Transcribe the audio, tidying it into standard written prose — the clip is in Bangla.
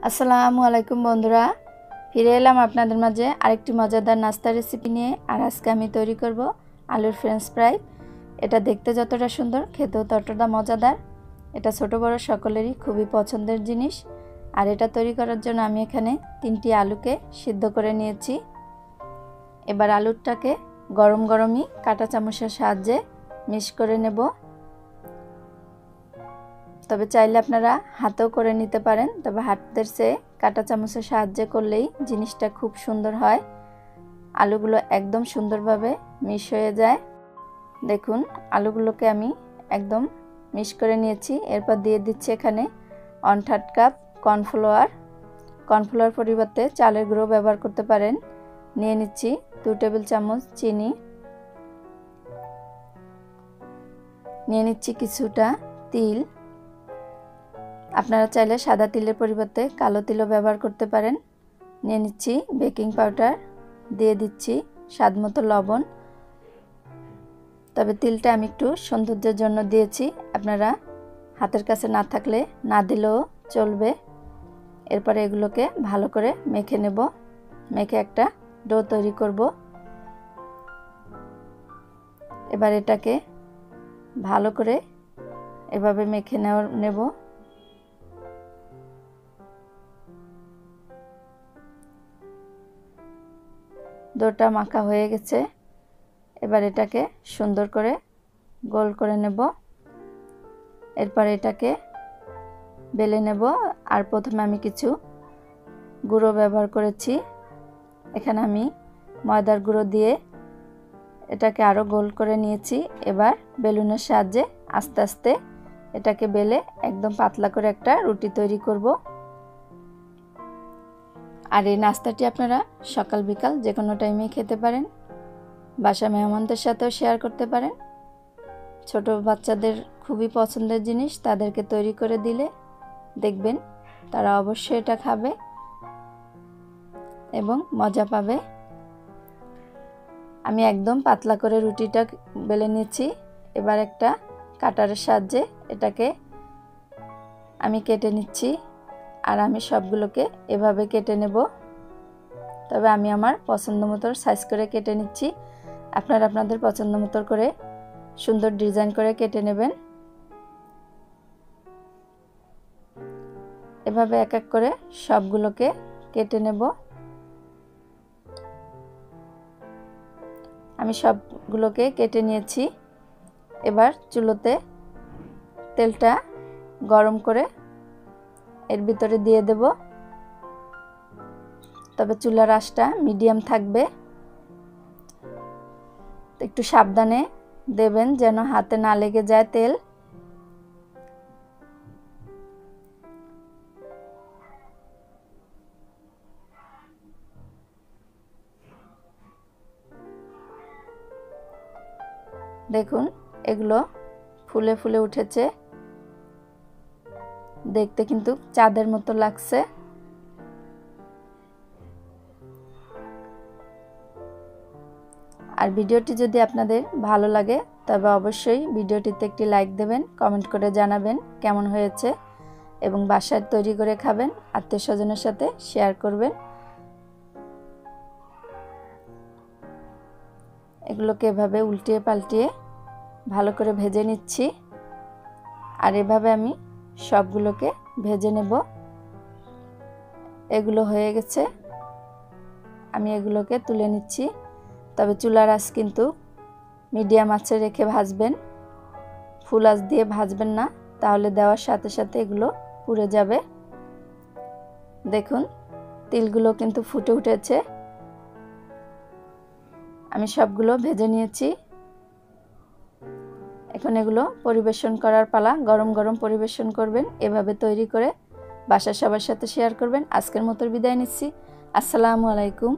আসসালামু আলাইকুম বন্ধুরা, ফিরে এলাম আপনাদের মাঝে আরেকটি মজাদার নাস্তা রেসিপি নিয়ে। আর আজকে আমি তৈরি করব আলুর ফ্রেঞ্চ ফ্রাই। এটা দেখতে যতটা সুন্দর, খেতেও ততটা মজাদার। এটা ছোট বড় সকলেরই খুবই পছন্দের জিনিস। আর এটা তৈরি করার জন্য আমি এখানে 3টি আলুকে সিদ্ধ করে নিয়েছি। এবার আলুটাকে গরম গরমই কাঁটা চামচের সাহায্যে মিক্স করে নেব। তবে চাইলে আপনারা হাতেও করে নিতে পারেন, তবে হাতের চেয়ে কাঁটা চামচের সাহায্যে করলেই জিনিসটা খুব সুন্দর হয়। আলুগুলো একদম সুন্দরভাবে মিক্স হয়ে যায়। দেখুন, আলুগুলোকে আমি একদম মিক্স করে নিয়েছি। এরপর দিয়ে দিচ্ছি এখানে 1/3 কাপ কর্নফ্লাওয়ার। কর্নফ্লাওয়ার পরিবর্তে চালের গুঁড়ো ব্যবহার করতে পারেন। নিয়ে নিচ্ছি 2 টেবিল চামচ চিনি। নিয়ে নিচ্ছি কিছুটা তিল। আপনারা চাইলে সাদা তিলের পরিবর্তে কালো তিলও ব্যবহার করতে পারেন। নিয়ে নিচ্ছি বেকিং পাউডার, দিয়ে দিচ্ছি স্বাদমতো লবণ। তবে তিলটা আমি একটু সৌন্দর্যের জন্য দিয়েছি, আপনারা হাতের কাছে না থাকলে না দিলেও চলবে। এরপরে এগুলোকে ভালো করে মেখে নেব। মেখে একটা ডো তৈরি করব। এবার এটাকে ভালো করে এভাবে মেখে নেব। ডোটা মাখা হয়ে গেছে। এবার এটাকে সুন্দর করে গোল করে নেব। এরপর এটাকে বেলে নেব। আর প্রথমে আমি কিছু গুঁড়ো ব্যবহার করেছি। এখানে আমি ময়দার গুঁড়ো দিয়ে এটাকে আরও গোল করে নিয়েছি। এবার বেলুনের সাহায্যে আস্তে আস্তে এটাকে বেলে একদম পাতলা করে একটা রুটি তৈরি করব। আর এই নাস্তাটি আপনারা সকাল বিকাল যে কোনো টাইমেই খেতে পারেন। বাসা মেহমানদের সাথেও শেয়ার করতে পারেন। ছোট বাচ্চাদের খুবই পছন্দের জিনিস, তাদেরকে তৈরি করে দিলে দেখবেন তারা অবশ্যই এটা খাবে এবং মজা পাবে। আমি একদম পাতলা করে রুটিটা বেলে নিয়েছি। এবার একটা কাটারের সাহায্যে এটাকে আমি কেটে নিচ্ছি। আর আমি সবগুলোকে এভাবে কেটে নেব। তবে আমি আমার পছন্দ মতো সাইজ করে কেটে নিচ্ছি। আপনারা আপনাদের পছন্দ মতো করে সুন্দর ডিজাইন করে কেটে নেবেন। এভাবে এক এক করে সবগুলোকে কেটে নেব। আমি সবগুলোকে কেটে নিয়েছি। এবার চুলোতে তেলটা গরম করে এর ভিতরে দিয়ে দেব। তবে চুলার আঁচটা মিডিয়াম থাকবে। একটু সাবধানে দেবেন যেন হাতে না লেগে যায় তেল। দেখুন, এগুলো ফুলে ফুলে উঠেছে। দেখতে কিন্তু চাঁদের মতো লাগছে। আর ভিডিওটি যদি আপনাদের ভালো লাগে তবে অবশ্যই ভিডিওটিতে একটি লাইক দেবেন, কমেন্ট করে জানাবেন কেমন হয়েছে এবং বাসায় তৈরি করে খাবেন, আত্মীয়স্বজনের সাথে শেয়ার করবেন। এগুলোকে এভাবে উল্টিয়ে পাল্টিয়ে ভালো করে ভেজে নিচ্ছি। আর এভাবে আমি সবগুলোকে ভেজে নেব। এগুলো হয়ে গেছে, আমি এগুলোকে তুলে নিচ্ছি। তবে চুলার আঁচ কিন্তু মিডিয়াম আঁচে রেখে ভাজবেন, ফুল আঁচ দিয়ে ভাজবেন না, তাহলে দেওয়ার সাথে সাথে এগুলো পুড়ে যাবে। দেখুন, তিলগুলো কিন্তু ফুটে উঠেছে। আমি সবগুলো ভেজে নিয়েছি। এখন এগুলো পরিবেশন করার পালা। গরম গরম পরিবেশন করবেন। এভাবে তৈরি করে বাসার সবার সাথে শেয়ার করবেন। আজকের মতো বিদায় নিচ্ছি। আসসালামু আলাইকুম।